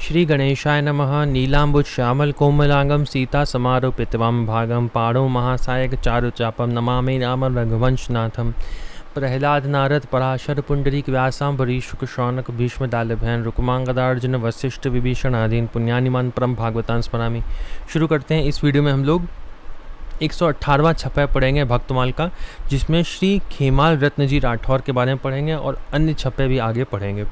श्री गणेशाय नमः। नीलाम्बुज श्यामल कोमलांगम सीता समारोपितवाम भागम पाणो महासायक चारु चापम नमामि राम रघुवंशनाथम। प्रहलाद नारद पराशर पुंडरीक व्यासांबरी शुक शौनक भीष्म दालभैन रुक्मांगदार्जुन वशिष्ठ विभीषण आदीन पुण्यानिमान परम भागवतान स्मरामि। शुरू करते हैं। इस वीडियो में हम लोग 118वां छपा पढ़ेंगे भक्तमाल का, जिसमें श्री खेमाल रत्न जी राठौर के बारे में पढ़ेंगे और अन्य छपे भी आगे पढ़ेंगे।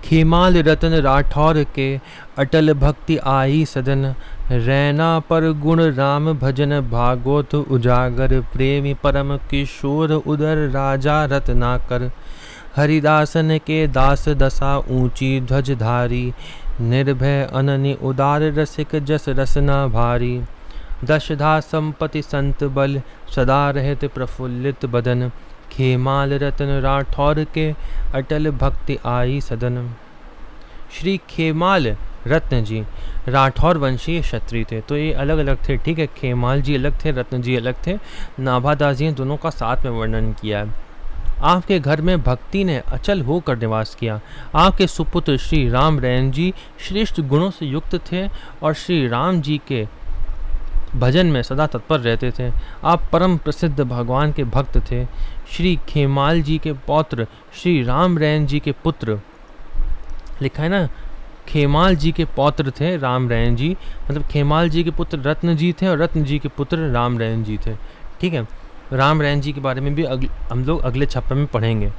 खेमाल रतन राठौर के अटल भक्ति आई सदन, रैना पर गुण राम भजन भागवत उजागर, प्रेमी परम किशोर उदर राजा रत्नाकर, हरिदासन के दास दशा ऊंची ध्वजधारी, निर्भय अननि उदार रसिक जस रसना भारी, दशधा संपत्ति संत बल सदा रहत प्रफुल्लित बदन, खेमाल रतन राठौर के अटल भक्ति आई सदन। श्री खेमाल रत्न जी राठौर वंशीय क्षत्रिय थे, तो ये अलग अलग थे, ठीक है। खेमाल जी अलग थे, रत्न जी अलग थे। नाभादास जी ने दोनों का साथ में वर्णन किया है। आपके घर में भक्ति ने अचल होकर निवास किया। आपके सुपुत्र श्री राम रैन जी श्रेष्ठ गुणों से युक्त थे और श्री राम जी के भजन में सदा तत्पर रहते थे। आप परम प्रसिद्ध भगवान के भक्त थे। श्री खेमाल जी के पौत्र श्री राम रैन जी के पुत्र, लिखा है ना, खेमाल जी के पौत्र थे राम रैन जी, मतलब खेमाल जी के पुत्र रत्न जी थे और रत्न जी के पुत्र राम रैन जी थे, ठीक है। राम रैन जी के बारे में भी हम लोग अगले छप्पे में पढ़ेंगे।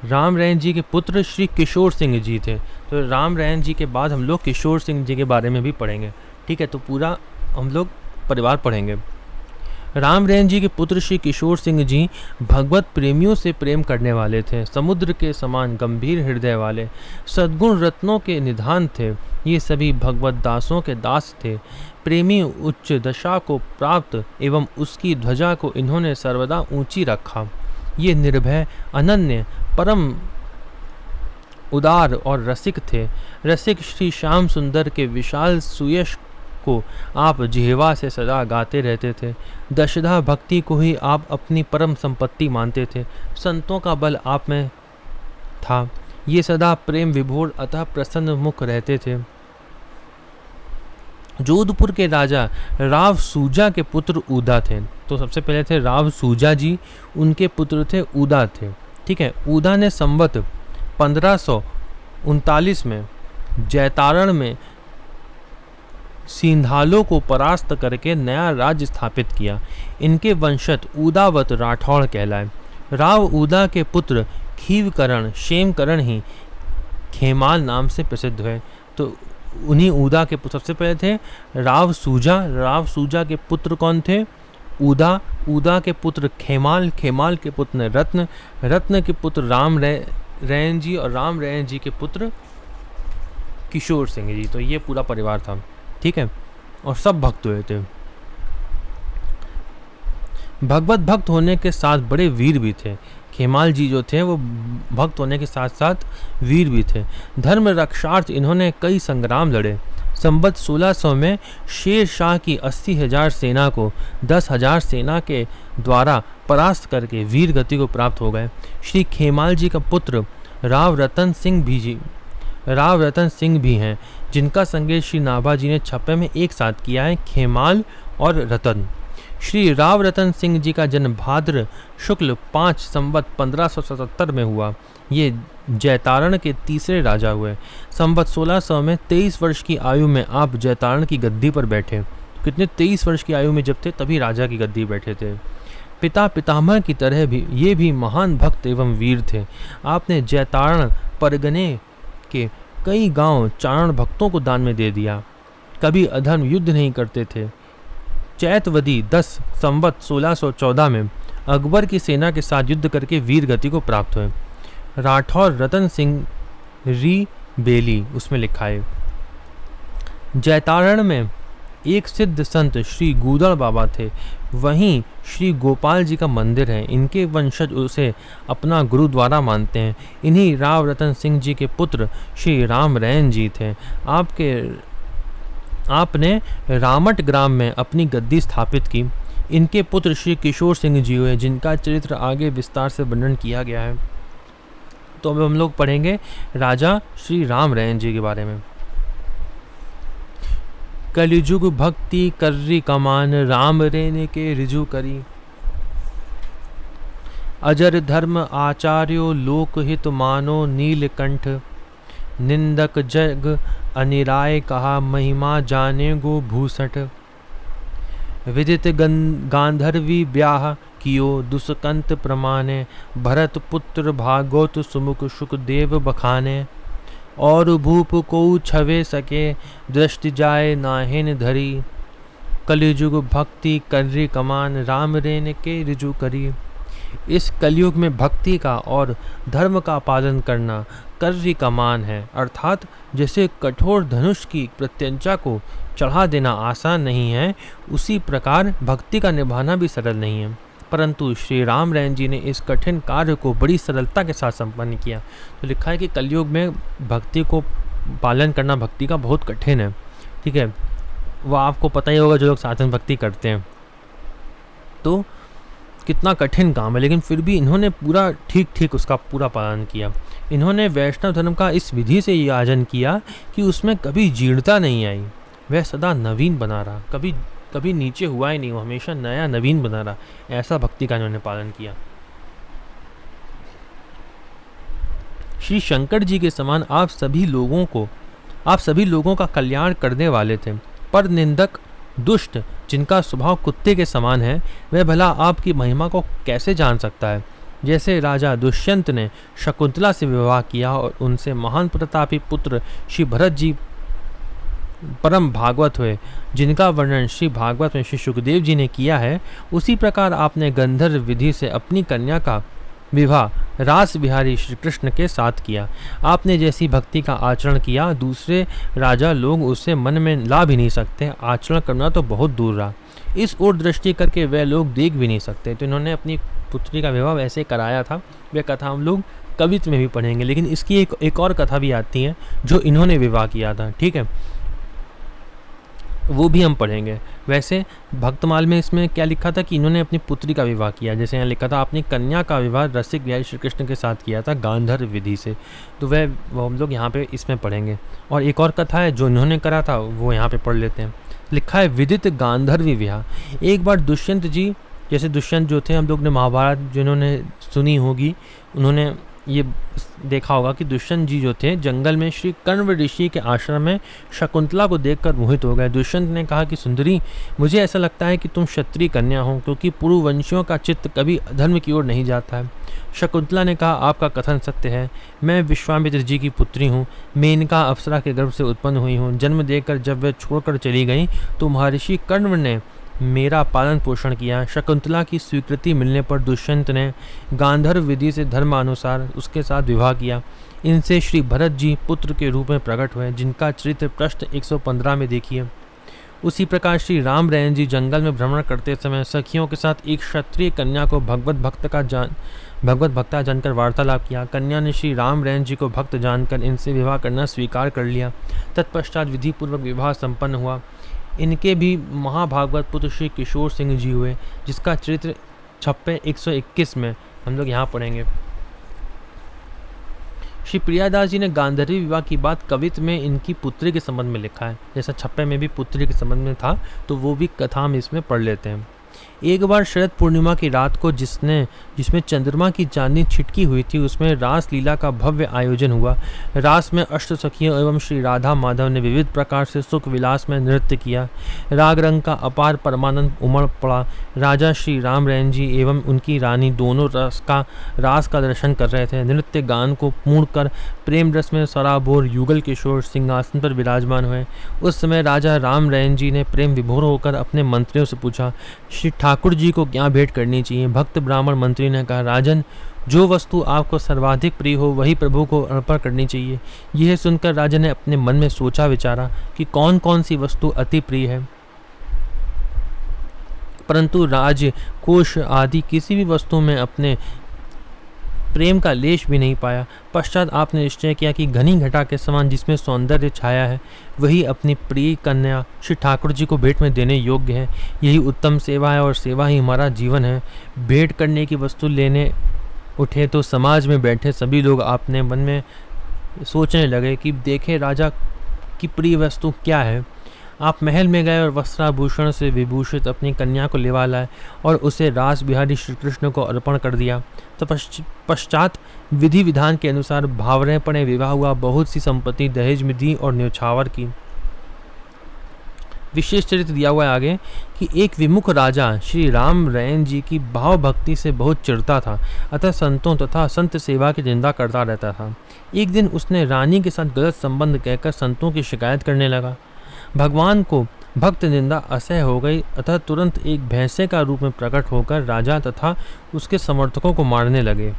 राम रैन जी के पुत्र श्री किशोर सिंह जी थे, तो राम रैन जी के बाद हम लोग किशोर सिंह जी के बारे में भी पढ़ेंगे, ठीक है। तो पूरा हम लोग परिवार पढ़ेंगे। राम रैन जी के पुत्र श्री किशोर सिंह जी भगवत प्रेमियों से प्रेम करने वाले थे। समुद्र के समान गंभीर हृदय वाले, सद्गुण रत्नों के निधान थे। ये सभी भगवत दासों के दास थे। प्रेमी उच्च दशा को प्राप्त एवं उसकी ध्वजा को इन्होंने सर्वदा ऊंची रखा। ये निर्भय अनन्य परम उदार और रसिक थे। रसिक श्री श्याम सुंदर के विशाल सुयश को आप जिह्वा से सदा गाते रहते थे। दशधा भक्ति को ही आप अपनी परम संपत्ति मानते थे। संतों का बल आप में था। ये सदा प्रेम विभोर अतः प्रसन्न मुख रहते थे। जोधपुर के राजा राव सूजा के पुत्र उदा थे। तो सबसे पहले थे राव सूजा जी, उनके पुत्र थे उदा थे, ठीक है। उदा ने संवत 1539 में जैतारण में सिंधालों को परास्त करके नया राज्य स्थापित किया। इनके वंशज उदावत राठौड़ कहलाए। राव उदा के पुत्र खीवकरण शेमकरण ही खेमाल नाम से प्रसिद्ध हुए। तो उन्हीं उदा के पुत्र सबसे पहले थे राव सूजा। राव सूजा के पुत्र कौन थे? उदा। उदा के पुत्र खेमाल। खेमाल के पुत्र रत्न। रत्न के पुत्र राम रैन जी और राम रैन जी के पुत्र किशोर सिंह जी। तो ये पूरा परिवार था, ठीक है। और सब भक्त हुए थे। भगवत भक्त होने के साथ बड़े वीर भी थे। खेमाल जी जो थे वो भक्त होने के साथ साथ वीर भी थे। धर्म रक्षार्थ इन्होंने कई संग्राम लड़े। संवत 1600 में शेर शाह की 80,000 सेना को 10,000 सेना के द्वारा परास्त करके वीर गति को प्राप्त हो गए। श्री खेमाल जी का पुत्र राव रतन सिंह भी हैं, जिनका संकेत श्री नाभा जी ने छप्पे में एक साथ किया है, खेमाल और रतन। श्री राव रतन सिंह जी का जन्म भाद्र शुक्ल 5 संवत 1577 में हुआ। ये जैतारण के तीसरे राजा हुए। संवत 1600 में 23 वर्ष की आयु में आप जैतारण की गद्दी पर बैठे। कितने 23 वर्ष की आयु में जब थे तभी राजा की गद्दी बैठे थे। पिता पितामह की तरह भी ये भी महान भक्त एवं वीर थे। आपने जैतारण परगने के कई गांव चारण भक्तों को दान में दे दिया। कभी अधर्म युद्ध नहीं करते थे। चैतवदी 10 संवत 1614 में अकबर की सेना के साथ युद्ध करके वीर गति को प्राप्त हुए। राठौर रतन सिंह री बेली उसमें लिखा है। जैतारण में एक सिद्ध संत श्री गूदड़ बाबा थे। वहीं श्री गोपाल जी का मंदिर है। इनके वंशज उसे अपना गुरुद्वारा मानते हैं। इन्हीं राव रतन सिंह जी के पुत्र श्री राम रैन जी थे। आपने रामट ग्राम में अपनी गद्दी स्थापित की। इनके पुत्र श्री किशोर सिंह जी हुए, जिनका चरित्र आगे विस्तार से वर्णन किया गया है। तो अब हम लोग पढ़ेंगे राजा श्री राम रैन जी के बारे में। कलिजुग भक्ति कर्री कमान, राम रेन के रिजु करी। अजर धर्म आचार्यो लोकहित मानो, नीलकंठ निंदक जग अनिराय कहा, महिमा जाने गो भूसठ। विदित गांधर्वी ब्याह कियो, दुष्कंत प्रमाणे, भरत पुत्र भागवत सुमुख सुखदेव बखाने। और भूप को छवे सके, दृष्टि जाए नाहिन धरी। कलिजुग भक्ति कर्री कमान, राम रेन के रिजु करी। इस कलयुग में भक्ति का और धर्म का पालन करना कर्री कमान है, अर्थात जैसे कठोर धनुष की प्रत्यंचा को चढ़ा देना आसान नहीं है, उसी प्रकार भक्ति का निभाना भी सरल नहीं है। परंतु श्री राम रैन जी ने इस कठिन कार्य को बड़ी सरलता के साथ संपन्न किया। तो लिखा है कि कलयुग में भक्ति को पालन करना भक्ति का बहुत कठिन है। ठीक है, वह आपको पता ही होगा जो लोग साधन भक्ति करते हैं, तो कितना कठिन काम है, लेकिन फिर भी इन्होंने पूरा ठीक उसका पूरा पालन किया। इन्होंने वैष्णव धर्म का इस विधि से याजन किया कि उसमें कभी जीर्णता नहीं आई, वह सदा नवीन बना रहा, कभी नीचे हुआ ही नहीं, वो हमेशा नया नवीन बना रहा। ऐसा भक्ति का इन्होंने पालन किया। श्री शंकर जी के समान आप सभी लोगों का कल्याण करने वाले थे, पर निंदक दुष्ट जिनका स्वभाव कुत्ते के समान है, वह भला आपकी महिमा को कैसे जान सकता है। जैसे राजा दुष्यंत ने शकुंतला से विवाह किया और उनसे महान प्रतापी पुत्र श्री भरत जी परम भागवत हुए, जिनका वर्णन श्री भागवत में श्री सुखदेव जी ने किया है, उसी प्रकार आपने गंधर्व विधि से अपनी कन्या का विवाह रास बिहारी श्री कृष्ण के साथ किया। आपने जैसी भक्ति का आचरण किया, दूसरे राजा लोग उसे मन में ला भी नहीं सकते, आचरण करना तो बहुत दूर रहा। इस ओर दृष्टि करके वह लोग देख भी नहीं सकते। तो इन्होंने अपनी पुत्री का विवाह वैसे कराया था। वह कथा हम लोग कवित्व में भी पढ़ेंगे, लेकिन इसकी एक और कथा भी आती है जो इन्होंने विवाह किया था। ठीक है, वो भी हम पढ़ेंगे। वैसे भक्तमाल में इसमें क्या लिखा था कि इन्होंने अपनी पुत्री का विवाह किया, जैसे यहाँ लिखा था अपनी कन्या का विवाह रसिक बिहारी श्री कृष्ण के साथ किया था गांधर्व विधि से। तो वह हम लोग यहाँ पे इसमें पढ़ेंगे। और एक और कथा है जो इन्होंने करा था, वो यहाँ पे पढ़ लेते हैं। लिखा है विदित गांधर्वी विवाह। एक बार दुष्यंत जी, जैसे दुष्यंत जो थे, हम लोग ने महाभारत जिन्होंने सुनी होगी उन्होंने ये देखा होगा कि दुष्यंत जी जो थे जंगल में श्री कण्व ऋषि के आश्रम में शकुंतला को देखकर मोहित हो गए। दुष्यंत ने कहा कि सुंदरी, मुझे ऐसा लगता है कि तुम क्षत्रिय कन्या हो, क्योंकि पुरुवंशियों का चित्त कभी अधर्म की ओर नहीं जाता है। शकुंतला ने कहा, आपका कथन सत्य है। मैं विश्वामित्र जी की पुत्री हूँ, मेनका अप्सरा के गर्भ से उत्पन्न हुई हूँ। जन्म देकर जब वे छोड़कर चली गई तो महर्षि कण्व ने मेरा पालन पोषण किया। शकुंतला की स्वीकृति मिलने पर दुष्यंत ने गांधर्व विधि से धर्मानुसार उसके साथ विवाह किया। इनसे श्री भरत जी पुत्र के रूप में प्रकट हुए, जिनका चरित्र पृष्ठ 115 में देखिए। उसी प्रकार श्री राम रैन जी जंगल में भ्रमण करते समय सखियों के साथ एक क्षत्रिय कन्या को भगवत भक्ता जानकर वार्तालाप किया। कन्या ने श्री राम रैन जी को भक्त जानकर इनसे विवाह करना स्वीकार कर लिया। तत्पश्चात विधि पूर्वक विवाह संपन्न हुआ। इनके भी महाभागवत पुत्र श्री किशोर सिंह जी हुए, जिसका चरित्र छप्पे 121 में हम लोग यहाँ पढ़ेंगे। श्री प्रियादास जी ने गांधर्वी विवाह की बात कवित्व में इनकी पुत्री के संबंध में लिखा है। जैसा छप्पे में भी पुत्री के संबंध में था, तो वो भी कथा हम इसमें पढ़ लेते हैं। एक बार शरद पूर्णिमा की रात को जिसमें चंद्रमा की चांदनी छिटकी हुई थी, उसमें रास लीला का भव्य आयोजन हुआ। रास में अष्ट सखियों एवं श्री राधा माधव ने विविध प्रकार से सुख विलास में नृत्य किया। राग रंग का अपार परमानंद उमड़ पड़ा। राजा श्री राम रैन जी एवं उनकी रानी दोनों रास का दर्शन कर रहे थे। नृत्य गान को पूर्ण कर प्रेम रस में सराबोर युगल किशोर सिंहासन पर विराजमान हुए। उस समय राजा राम रैन जी ने प्रेम विभोर होकर अपने मंत्रियों से पूछा, श्री ठाकुर जी को क्या भेंट करनी चाहिए। भक्त ब्राह्मण मंत्री ने कहा, राजन, जो वस्तु आपको सर्वाधिक प्रिय हो वही प्रभु को अर्पण करनी चाहिए। यह सुनकर राजा ने अपने मन में सोचा विचारा कि कौन कौन सी वस्तु अति प्रिय है, परंतु राजकोष आदि किसी भी वस्तु में अपने प्रेम का लेश भी नहीं पाया। पश्चात आपने निश्चय किया कि घनी घटा के समान जिसमें सौंदर्य छाया है, वही अपनी प्रिय कन्या श्री ठाकुर जी को भेंट में देने योग्य है। यही उत्तम सेवा है और सेवा ही हमारा जीवन है। भेंट करने की वस्तु लेने उठे तो समाज में बैठे सभी लोग अपने मन में सोचने लगे कि देखे राजा की प्रिय वस्तु क्या है। आप महल में गए और वस्त्राभूषण से विभूषित अपनी कन्या को लेवा लाए और उसे रास बिहारी श्री कृष्ण को अर्पण कर दिया। तो पश्चात विधि विधान के अनुसार भावरेपणे विवाह हुआ। बहुत सी संपत्ति दहेज में दी और न्यौछावर की। विशेष चरित्र दिया हुआ है आगे कि एक विमुख राजा श्री राम रैन जी की भाव भक्ति से बहुत चिढ़ता था, अतः संतों तथा संत सेवा की निंदा करता रहता था। एक दिन उसने रानी के साथ गलत संबंध कहकर संतों की शिकायत करने लगा। भगवान को भक्त निंदा असह्य हो गई, अतः तुरंत एक भैंसे का रूप में प्रकट होकर राजा तथा उसके समर्थकों को मारने लगे।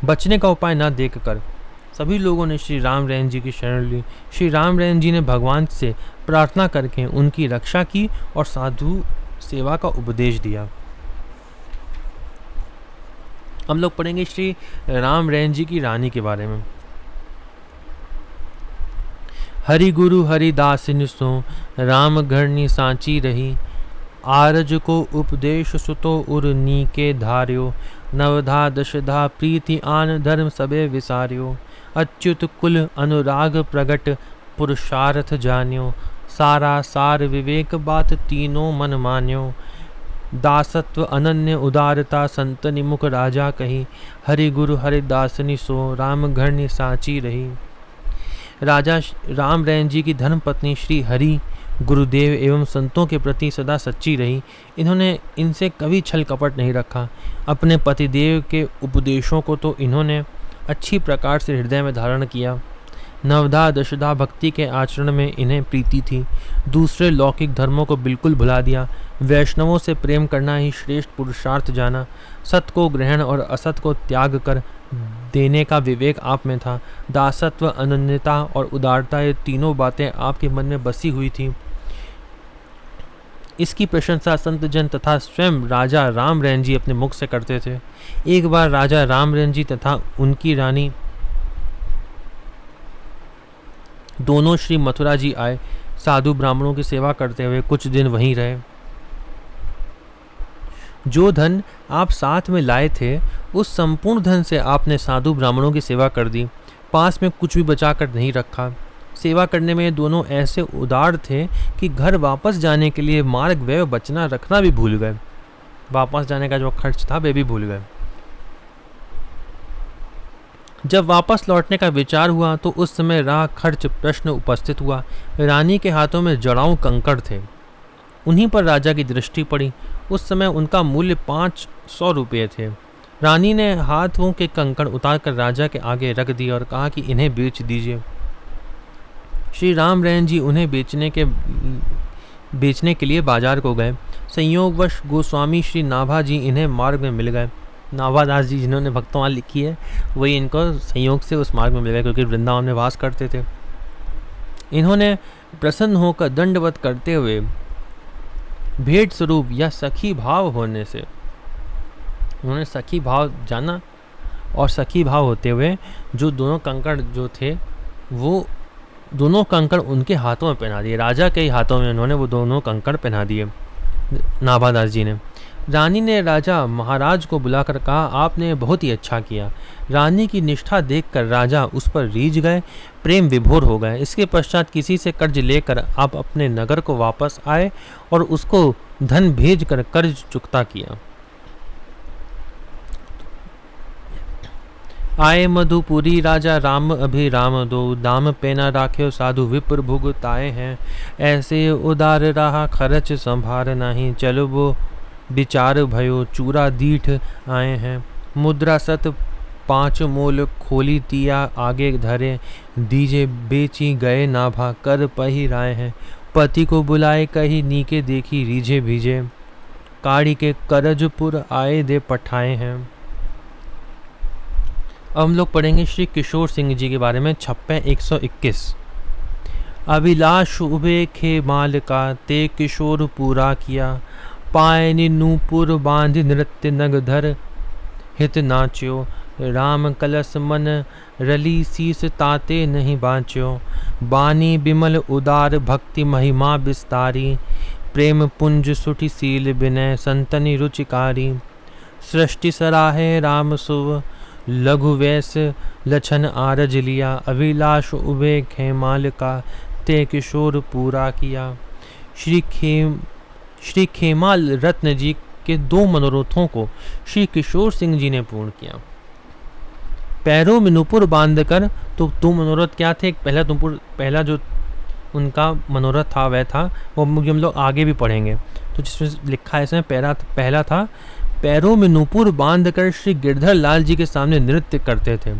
बचने का उपाय न देखकर सभी लोगों ने श्री राम रैन जी की शरण ली। श्री राम रैन जी ने भगवान से प्रार्थना करके उनकी रक्षा की और साधु सेवा का उपदेश दिया। हम लोग पढ़ेंगे श्री राम रैन जी की रानी के बारे में। हरि गुरु हरिदासिन सो राम घरनी सांची रही, आरज को उपदेश सुतो उर नीके धार्यो, नवधा दशधा प्रीति आन धर्म सबे विसार्यो, अच्युत कुल अनुराग प्रगट पुरुषार्थ जान्यो, सारा सार विवेक बात तीनों मन मान्यो, दासत्व अनन्य उदारता संतनि मुख राजा कही, हरि गुरु हरिदासनि सो राम घरनी सांची रही। राजा राम रैन जी की धर्मपत्नी श्री हरि गुरुदेव एवं संतों के प्रति सदा सच्ची रही। इन्होंने इनसे कभी छल कपट नहीं रखा। अपने पतिदेव के उपदेशों को तो इन्होंने अच्छी प्रकार से हृदय में धारण किया। नवधा दशधा भक्ति के आचरण में इन्हें प्रीति थी। दूसरे लौकिक धर्मों को बिल्कुल भुला दिया। वैष्णवों से प्रेम करना ही श्रेष्ठ पुरुषार्थ जाना। सत को ग्रहण और असत को त्याग कर देने का विवेक आप में था। दासत्व, अनन्यता और उदारता, ये तीनों बातें आपके मन में बसी हुई थी। इसकी प्रशंसा संत जन तथा स्वयं राजा राम रैन जी अपने मुख से करते थे। एक बार राजा राम रैन जी तथा उनकी रानी दोनों श्री मथुरा जी आए। साधु ब्राह्मणों की सेवा करते हुए कुछ दिन वहीं रहे। जो धन आप साथ में लाए थे उस संपूर्ण धन से आपने साधु ब्राह्मणों की सेवा कर दी। पास में कुछ भी बचा कर नहीं रखा। सेवा करने में दोनों ऐसे उदार थे कि घर वापस जाने के लिए मार्ग व्यय बचना रखना भी भूल गए। वापस जाने का जो खर्च था वे भी भूल गए। जब वापस लौटने का विचार हुआ तो उस समय राह खर्च प्रश्न उपस्थित हुआ। रानी के हाथों में जड़ाऊ कंकड़ थे। उन्हीं पर राजा की दृष्टि पड़ी। उस समय उनका मूल्य 500 रुपये थे। रानी ने हाथों के कंकड़ उतारकर राजा के आगे रख दिए और कहा कि इन्हें बेच दीजिए। श्री राम रैन जी उन्हें बेचने के लिए बाजार को गए। संयोगवश गोस्वामी श्री नाभा जी इन्हें मार्ग में मिल गए। नाभादास जी जिन्होंने भक्तवान लिखी है वही इनको संयोग से उस मार्ग में मिल गए, क्योंकि वृंदावन में वास करते थे। इन्होंने प्रसन्न होकर दंडवत करते हुए भेंट स्वरूप या सखी भाव होने से उन्होंने सखी भाव जाना और सखी भाव होते हुए जो दोनों कंकड़ जो थे वो दोनों कंकड़ उनके हाथों में पहना दिए। राजा के ही हाथों में उन्होंने वो दोनों कंकड़ पहना दिए नाभादास जी ने। रानी ने राजा महाराज को बुलाकर कहा, आपने बहुत ही अच्छा किया। रानी की निष्ठा देखकर राजा उस पर रीझ गए, प्रेम विभोर हो गए। इसके पश्चात किसी से कर्ज लेकर आप अपने नगर को वापस आए और उसको धन भेजकर कर्ज चुकता किया। आए मधुपुरी राजा राम अभिराम दो, दाम पेना राख्यो साधु विप्र भुगताए हैं। ऐसे उदार रहा खर्च संभार नहीं, चलो वो विचार भयो चूरा दीठ आए हैं। मुद्रा सत 5 मोल खोली तिया आगे धरे, दीजे बेची गए नाभा कर पहिराए हैं। पति को बुलाए कही नीके देखी रीझे भीजे, काड़ी के करजपुर आए दे पठाए हैं। अब हम लोग पढ़ेंगे श्री किशोर सिंह जी के बारे में। 56-121। अभिलाष उभे खे माल का, ते किशोर पूरा किया। पायनि नूपुर बांध नृत्य नगधर, हित नाच्यो। राम कलश मन रली शीस ताते नहीं बाँच्यो। बानी बिमल उदार भक्ति महिमा विस्तारी, प्रेम पुंज सुठि शील विनय संतनि रुचिकारी। सृष्टि सराहे राम सुव, लघु वैस लछन आरज लिया, अभिलाष उबे खेमाल का ते किशोर पूरा किया। श्री खेमाल रत्न जी के 2 मनोरथों को श्री किशोर सिंह जी ने पूर्ण किया। पैरों में नुपुर बांधकर, तो 2 मनोरथ क्या थे? पहला जो उनका मनोरथ था वह था, वो हम लोग आगे भी पढ़ेंगे। तो जिसमें लिखा है इसमें पहला था, पैरों में नुपुर बांधकर श्री गिरधर लाल जी के सामने नृत्य करते थे।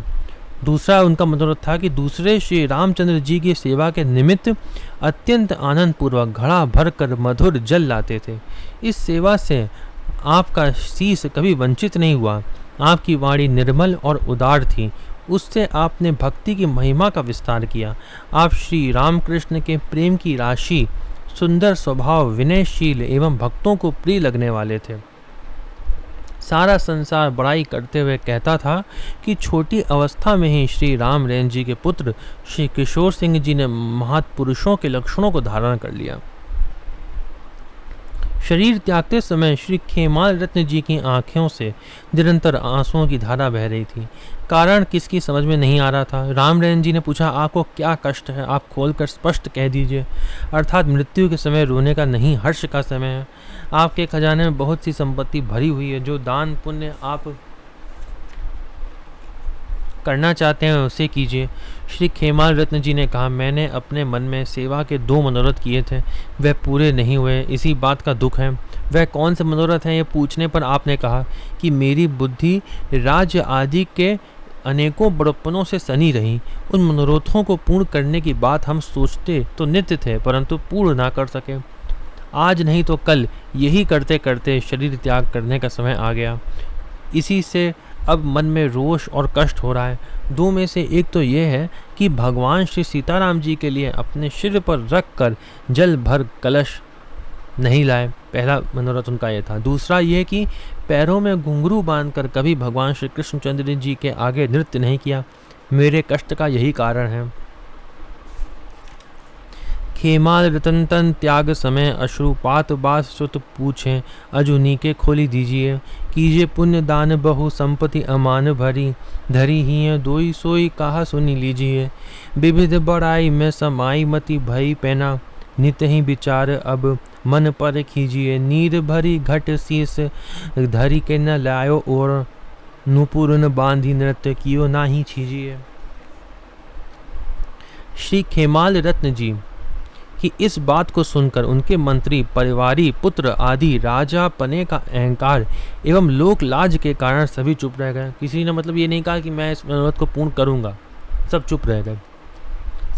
दूसरा उनका मनोरथ था कि दूसरे श्री रामचंद्र जी की सेवा के निमित्त अत्यंत आनंद पूर्वक घड़ा भर कर मधुर जल लाते थे। इस सेवा से आपका शीस कभी वंचित नहीं हुआ। आपकी वाणी निर्मल और उदार थी, उससे आपने भक्ति की महिमा का विस्तार किया। आप श्री रामकृष्ण के प्रेम की राशि, सुंदर स्वभाव, विनयशील एवं भक्तों को प्रिय लगने वाले थे। सारा संसार बड़ाई करते हुए कहता था कि छोटी अवस्था में ही श्री राम रैन जी के पुत्र श्री किशोर सिंह जी ने महापुरुषों के लक्षणों को धारण कर लिया। शरीर त्यागते समय श्री खेमाल रत्न जी की आंखों से निरंतर आंसुओं की धारा बह रही थी। कारण किसकी समझ में नहीं आ रहा था। राम रैन जी ने पूछा, आपको क्या कष्ट है? आप खोलकर स्पष्ट कह दीजिए। अर्थात मृत्यु के समय रोने का नहीं, हर्ष का समय है। आपके खजाने में बहुत सी संपत्ति भरी हुई है। जो दान पुण्य आप करना चाहते हैं उसे कीजिए। श्री खेमाल रत्न जी ने कहा, मैंने अपने मन में सेवा के 2 मनोरथ किए थे, वह पूरे नहीं हुए, इसी बात का दुख है। वह कौन से मनोरथ हैं? ये पूछने पर आपने कहा कि मेरी बुद्धि राज्य आदि के अनेकों बड़प्पनों से सनी रही। उन मनोरथों को पूर्ण करने की बात हम सोचते तो नित्य थे, परंतु पूर्ण ना कर सके। आज नहीं तो कल यही करते करते शरीर त्याग करने का समय आ गया। इसी से अब मन में रोष और कष्ट हो रहा है। 2 में से एक तो यह है कि भगवान श्री सीताराम जी के लिए अपने सिर पर रख कर जल भर कलश नहीं लाए। पहला मनोरथ उनका यह था। दूसरा यह कि पैरों में घुंघरू बांधकर कभी भगवान श्री कृष्णचंद्र जी के आगे नृत्य नहीं किया। मेरे कष्ट का यही कारण है। खेमाल रतन तन त्याग समय अश्रुपात बास सुत पूछें, अजुनी के खोली दीजिए। कीजिए पुण्य दान बहु संपत्ति अमान भरी, धरी ही दोई सोई कहा सुनी लीजिए। विविध बड़ाई में समाई मति भई पैना, नित ही विचार अब मन पर कीजिए। नीर भरी घट शीस धरी के न लायो और, नुपुरन बांधी नृत्य कियो नाही छीजिए। श्री खेमाल रत्न जी कि इस बात को सुनकर उनके मंत्री, परिवारी, पुत्र आदि राजा पने का अहंकार एवं लोक लाज के कारण सभी चुप रह गए। किसी ने मतलब ये नहीं कहा कि मैं इस मनोरथ को पूर्ण करूंगा, सब चुप रह गए।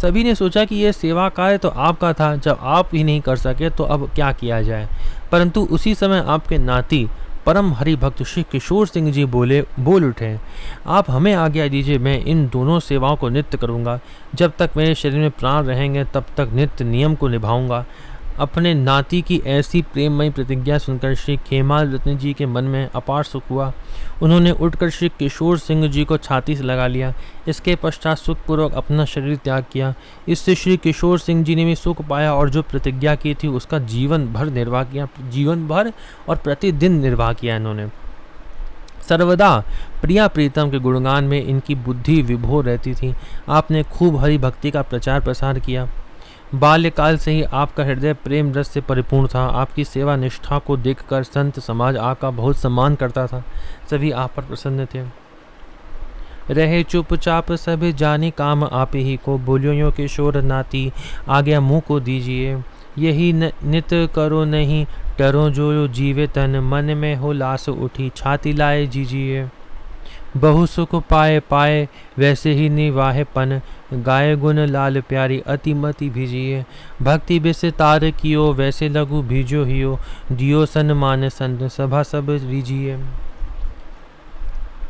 सभी ने सोचा कि यह सेवा कार्य तो आपका था, जब आप ही नहीं कर सके तो अब क्या किया जाए। परंतु उसी समय आपके नाती परम हरि भक्त श्री किशोर सिंह जी बोल उठे, आप हमें आज्ञा दीजिए, मैं इन दोनों सेवाओं को नित्य करूंगा। जब तक मेरे शरीर में प्राण रहेंगे तब तक नित्य नियम को निभाऊंगा। अपने नाती की ऐसी प्रेममयी प्रतिज्ञा सुनकर श्री खेमाल रत्न जी के मन में अपार सुख हुआ। उन्होंने उठकर श्री किशोर सिंह जी को छाती से लगा लिया। इसके पश्चात सुखपूर्वक अपना शरीर त्याग किया। इससे श्री किशोर सिंह जी ने भी सुख पाया और जो प्रतिज्ञा की थी उसका जीवन भर निर्वाह किया, जीवन भर और प्रतिदिन निर्वाह किया। इन्होंने सर्वदा प्रिया प्रीतम के गुणगान में इनकी बुद्धि विभोर रहती थी। आपने खूब हरि भक्ति का प्रचार प्रसार किया। बाल्यकाल से ही आपका हृदय प्रेम रस से परिपूर्ण था। आपकी सेवा निष्ठा को देखकर संत समाज आपका बहुत सम्मान करता था। सभी आप पर प्रसन्न थे। रहे चुपचाप सब जाने काम आप ही को, बोलियो यो किशोर नाती आज्ञा मुँह को दीजिए। यही नित करो नहीं डरो जो जीवे तन, मन में हो लास उठी छाती लाए जीजिए। बहु सुख पाए पाए वैसे ही निवाहेपन, गाय गुण लाल प्यारी अतिमति भिजिए। भक्ति विस्तार कियो वैसे लघु भीजो हियो, दियो सन्मान संत सभा सब रीजिए।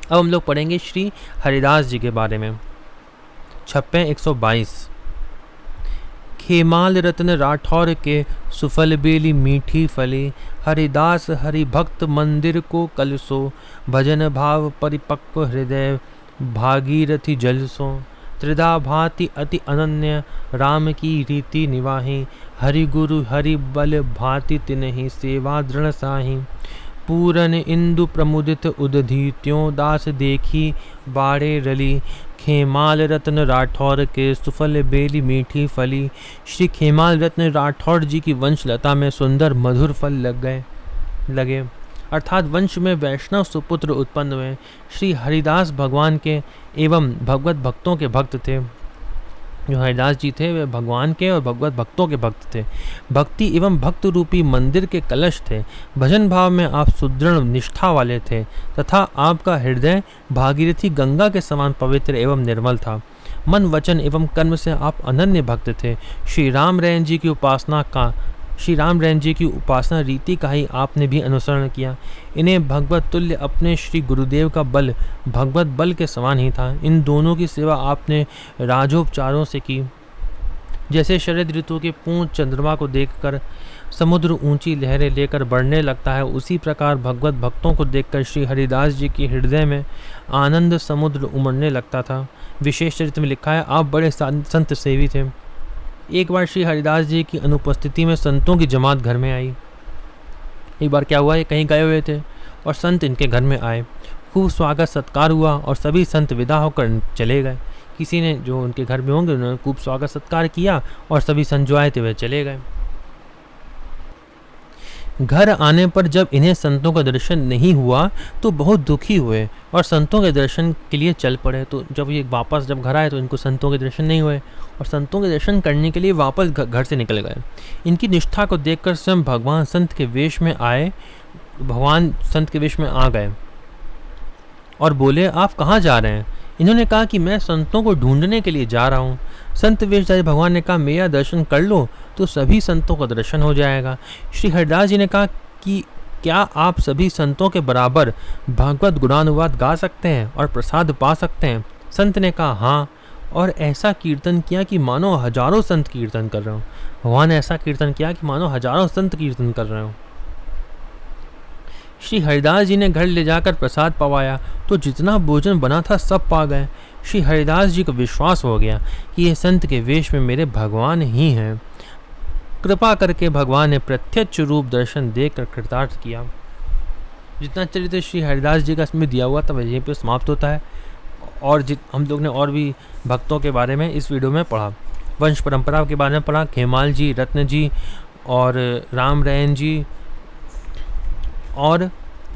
अब हम लोग पढ़ेंगे श्री हरिदास जी के बारे में। छप्पे 122। खेमाल रत्न राठौर के सुफल बेली मीठी फली, हरिदास हरि भक्त मंदिर को कलसो। भजन भाव परिपक्व हृदय भागीरथी जलसो। त्रिधा भांति अति अनन्य राम की रीति निवाही, हरि गुरु हरि बल भांति तिन्हि सेवा दृढ़ साही। पूरन इंदु प्रमुदित उदधीत्यों दास देखी बाड़े रली। खेमाल रत्न राठौर के सुफल बेली मीठी फली। श्री खेमाल रत्न राठौर जी की वंशलता में सुंदर मधुर फल लगे अर्थात वंश में वैष्णव सुपुत्र उत्पन्न हुए। श्री हरिदास भगवान के एवं भगवत भक्तों के भक्त थे। जो हरिदास जी थे वे भगवान के और भगवत भक्तों के भक्त थे। भक्ति एवं भक्त रूपी मंदिर के कलश थे। भजन भाव में आप सुदृढ़ निष्ठा वाले थे तथा आपका हृदय भागीरथी गंगा के समान पवित्र एवं निर्मल था। मन वचन एवं कर्म से आप अनन्य भक्त थे। श्री राम रैन जी की उपासना रीति का ही आपने भी अनुसरण किया। इन्हें भगवत तुल्य अपने श्री गुरुदेव का बल भगवत बल के समान ही था। इन दोनों की सेवा आपने राजोपचारों से की। जैसे शरद ऋतु के पूर्ण चंद्रमा को देखकर समुद्र ऊंची लहरें लेकर बढ़ने लगता है, उसी प्रकार भगवत भक्तों को देखकर श्री हरिदास जी के हृदय में आनंद समुद्र उमड़ने लगता था। विशेष चरित्र में लिखा है, आप बड़े संत सेवी थे। एक बार श्री हरिदास जी की अनुपस्थिति में संतों की जमात घर में आई। एक बार क्या हुआ, ये कहीं गए हुए थे और संत इनके घर में आए। खूब स्वागत सत्कार हुआ और सभी संत विदा होकर चले गए। किसी ने जो उनके घर में होंगे उन्होंने खूब स्वागत सत्कार किया और सभी संत जो आए थे वे चले गए। घर आने पर जब इन्हें संतों का दर्शन नहीं हुआ तो बहुत दुखी हुए और संतों के दर्शन के लिए चल पड़े। तो जब ये वापस जब घर आए तो इनको संतों के दर्शन नहीं हुए और संतों के दर्शन करने के लिए वापस घर से निकल गए। इनकी निष्ठा को देखकर स्वयं भगवान संत के वेश में आ गए और बोले, आप कहाँ जा रहे हैं? इन्होंने कहा कि मैं संतों को ढूंढने के लिए जा रहा हूँ। संत वेशधारी भगवान ने कहा, मेरा दर्शन कर लो तो सभी संतों का दर्शन हो जाएगा। श्री हरिदास जी ने कहा कि क्या आप सभी संतों के बराबर भागवत गुणानुवाद गा सकते हैं और प्रसाद पा सकते हैं? संत ने कहा हाँ, और ऐसा कीर्तन किया कि मानो हजारों संत कीर्तन कर रहे हो। भगवान ने ऐसा कीर्तन किया कि मानो हजारों संत कीर्तन कर रहे हो। श्री हरिदास जी ने घर ले जाकर प्रसाद पवाया तो जितना भोजन बना था सब पा गए। श्री हरिदास जी को विश्वास हो गया कि ये संत के वेश में मेरे भगवान ही हैं। कृपा करके भगवान ने प्रत्यक्ष रूप दर्शन देकर कृतार्थ किया। जितना चरित्र श्री हरिदास जी का इसमें दिया हुआ था वहीं पे समाप्त होता है। और हम लोग ने और भी भक्तों के बारे में इस वीडियो में पढ़ा, वंश परंपरा के बारे में पढ़ा, खेमाल जी, रत्न जी और राम रैन जी और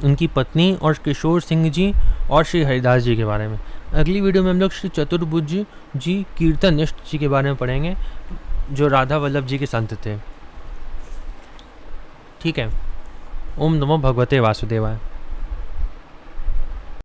उनकी पत्नी और किशोर सिंह जी और श्री हरिदास जी के बारे में। अगली वीडियो में हम लोग श्री चतुर्भुज जी कीर्तनिष्ठ जी के बारे में पढ़ेंगे जो राधा वल्लभ जी के संत थे। ठीक है। ओम नमो भगवते वासुदेवाय।